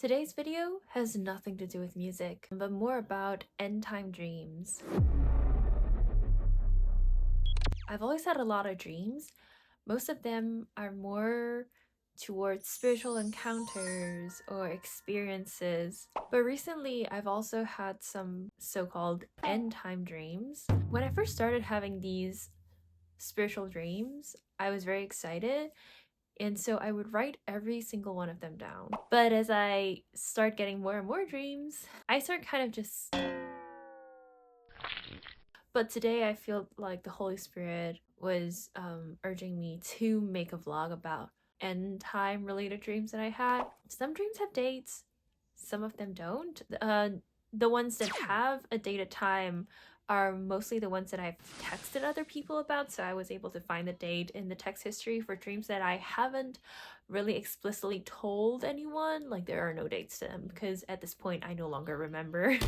Today's video has nothing to do with music, but more about end-time dreams. I've always had a lot of dreams. Most of them are more towards spiritual encounters or experiences. But recently, I've also had some so-called end-time dreams. When I first started having these spiritual dreams, I was very excited. And so I would write every single one of them down. But as I start getting more and more dreams, I start kind of just... But today I feel like the Holy Spirit was urging me to make a vlog about end time related dreams that I had. Some dreams have dates, some of them don't. The ones that have a dated time are mostly the ones that I've texted other people about, so I was able to find the date in the text history. For dreams that I haven't really explicitly told anyone, like there are no dates to them because at this point I no longer remember.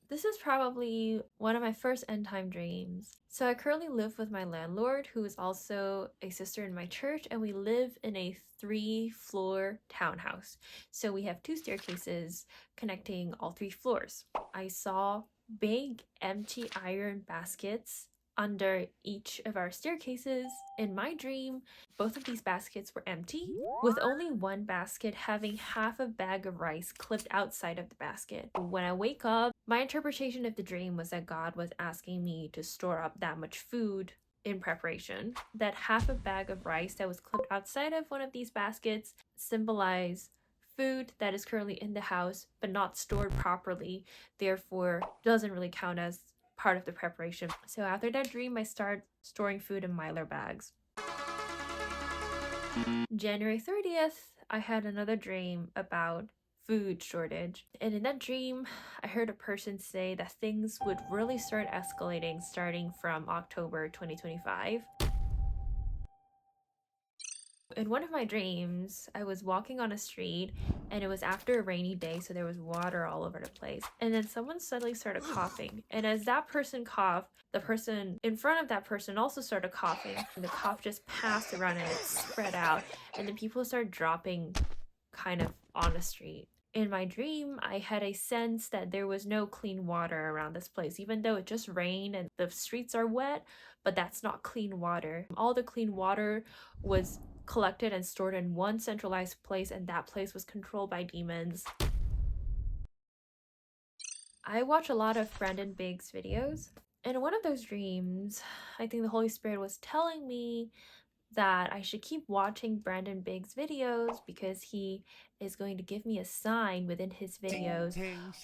This is probably one of my first end time dreams. So I currently live with my landlord, who is also a sister in my church, and we live in a 3-floor townhouse. So we have 2 staircases connecting all 3 floors. I saw big empty iron baskets under each of our staircases. In my dream, both of these baskets were empty, with only one basket having half a bag of rice clipped outside of the basket. When I wake up, my interpretation of the dream was that God was asking me to store up that much food in preparation. That half a bag of rice that was clipped outside of one of these baskets symbolized food that is currently in the house but not stored properly, therefore doesn't really count as part of the preparation. So after that dream, I started storing food in Mylar bags. January 30th, I had another dream about food shortage. And in that dream, I heard a person say that things would really start escalating starting from October 2025. In one of my dreams, I was walking on a street and it was after a rainy day, so there was water all over the place. And then someone suddenly started coughing. And as that person coughed, the person in front of that person also started coughing. And the cough just passed around and it spread out. And then people started dropping kind of on the street. In my dream, I had a sense that there was no clean water around this place, even though it just rained and the streets are wet, but that's not clean water. All the clean water was collected and stored in one centralized place, and that place was controlled by demons. I watch a lot of Brandon Biggs videos. In one of those dreams, I think the Holy Spirit was telling me that I should keep watching Brandon Biggs videos because he is going to give me a sign within his videos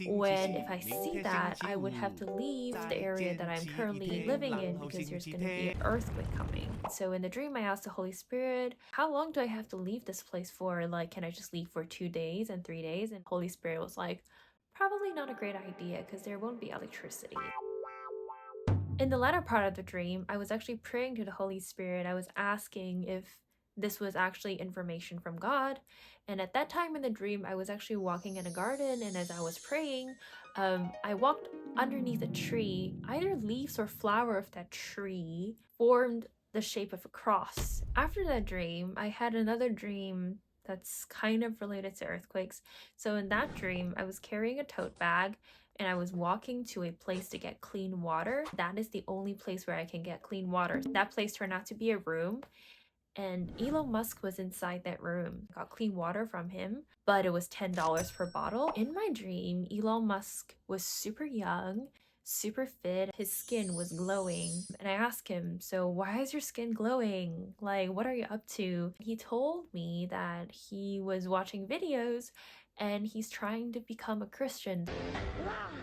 when if I see that, I would have to leave the area that I'm currently living in because there's going to be an earthquake coming. So in the dream, I asked the Holy Spirit, how long do I have to leave this place for? Like, can I just leave for 2 days and 3 days? And Holy Spirit was like, probably not a great idea because there won't be electricity. In the latter part of the dream, I was actually praying to the Holy Spirit. I was asking if this was actually information from God. And at that time in the dream, I was actually walking in a garden, and as I was praying, I walked underneath a tree. Either leaves or flower of that tree formed the shape of a cross. After that dream, I had another dream that's kind of related to earthquakes. So in that dream, I was carrying a tote bag and I was walking to a place to get clean water. That is the only place where I can get clean water. That place turned out to be a room, and Elon Musk was inside that room. I got clean water from him, but it was $10 per bottle. In my dream, Elon Musk was super young, super fit. His skin was glowing. And I asked him, so why is your skin glowing? Like, what are you up to? He told me that he was watching videos and he's trying to become a Christian.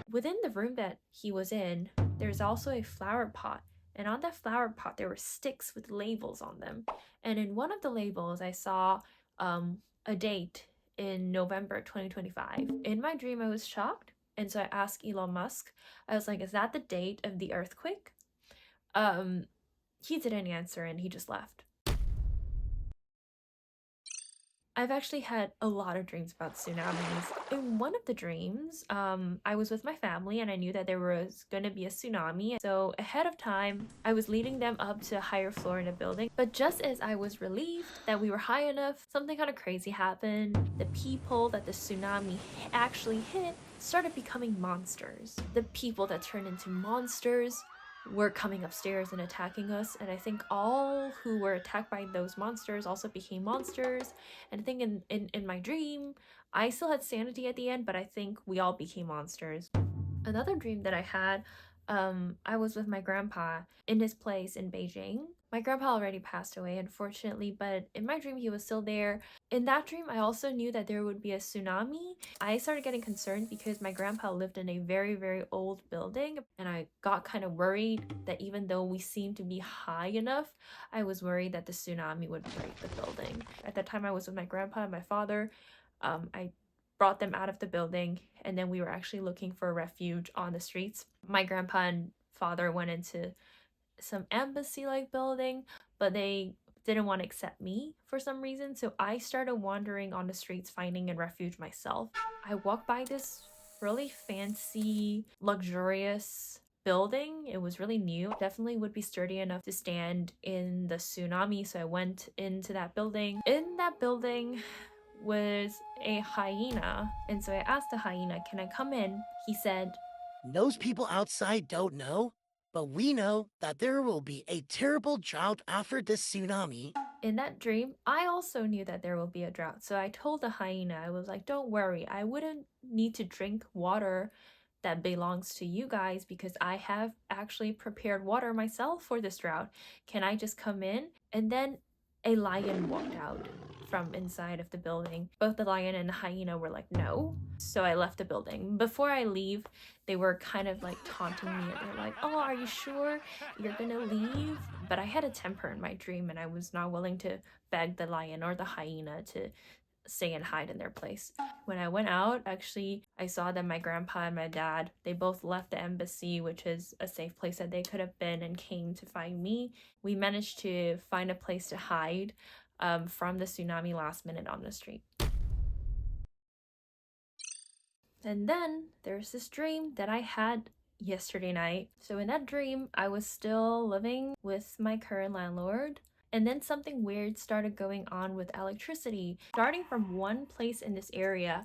Within the room that he was in, there's also a flower pot. And on that flower pot, there were sticks with labels on them. And in one of the labels, I saw a date in November 2025. In my dream, I was shocked. And so I asked Elon Musk, I was like, is that the date of the earthquake? He didn't answer and he just left. I've actually had a lot of dreams about tsunamis. In one of the dreams, I was with my family and I knew that there was going to be a tsunami. So ahead of time, I was leading them up to a higher floor in a building. But just as I was relieved that we were high enough, something kind of crazy happened. The people that the tsunami actually hit started becoming monsters. The people that turned into monsters were coming upstairs and attacking us, and I think all who were attacked by those monsters also became monsters. And I think in my dream I still had sanity at the end, but I think we all became monsters. Another dream that I had, I was with my grandpa in his place in Beijing. My grandpa already passed away, unfortunately, but in my dream, he was still there. In that dream, I also knew that there would be a tsunami. I started getting concerned because my grandpa lived in a very, very old building, and I got kind of worried that even though we seemed to be high enough, I was worried that the tsunami would break the building. At that time, I was with my grandpa and my father. I brought them out of the building, and then we were actually looking for refuge on the streets. My grandpa and father went into some embassy like building, but they didn't want to accept me for some reason, so I started wandering on the streets finding a refuge myself. I walked by this really fancy, luxurious building. It was really new, definitely would be sturdy enough to stand in the tsunami, so I went into that building. In that building was a hyena, and so I asked the hyena, can I come in? He said, Those people outside don't know, but we know that there will be a terrible drought after this tsunami. in that dream, I also knew that there will be a drought. So I told the hyena, I was like, don't worry, I wouldn't need to drink water that belongs to you guys because I have actually prepared water myself for this drought. Can I just come in? And then a lion walked out from inside of the building. Both the lion and the hyena were like, no. So I left the building. Before I leave, they were kind of like taunting me. They're like, oh, are you sure you're gonna leave? But I had a temper in my dream and I was not willing to beg the lion or the hyena to stay and hide in their place. When I went out, actually, I saw that my grandpa and my dad, they both left the embassy, which is a safe place that they could have been, and came to find me. We managed to find a place to hide from the tsunami last minute on the street. And then there's this dream that I had yesterday night. So in that dream, I was still living with my current landlord. And then something weird started going on with electricity. Starting from one place in this area,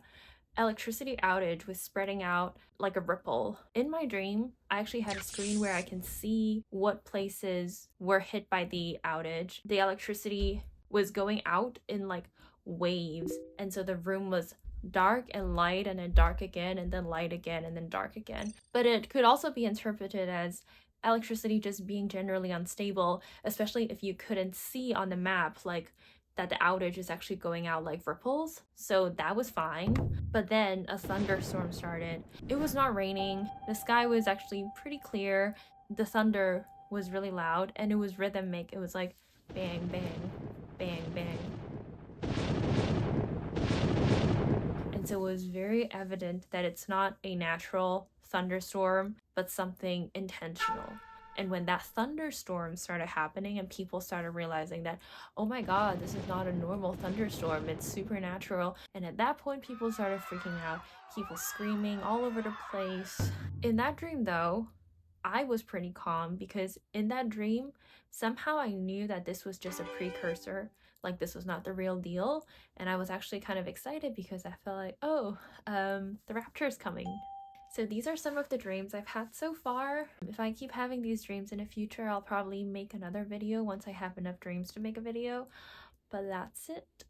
electricity outage was spreading out like a ripple. In my dream, I actually had a screen where I can see what places were hit by the outage. The electricity was going out in like waves, and so the room was dark and light and then dark again and then light again and then dark again. But it could also be interpreted as electricity just being generally unstable, especially if you couldn't see on the map like that the outage is actually going out like ripples. So that was fine. But then a thunderstorm started. It was not raining. The sky was actually pretty clear. The thunder was really loud and it was rhythmic. It was like bang, bang, bang, bang. And so it was very evident that it's not a natural thunderstorm, but something intentional. And when that thunderstorm started happening and people started realizing that, oh my God, this is not a normal thunderstorm, it's supernatural. And at that point, people started freaking out, people screaming all over the place. In that dream, though, I was pretty calm because in that dream, somehow I knew that this was just a precursor, like this was not the real deal. And I was actually kind of excited because I felt like, oh, the rapture is coming. So these are some of the dreams I've had so far. If I keep having these dreams in the future, I'll probably make another video once I have enough dreams to make a video. But that's it.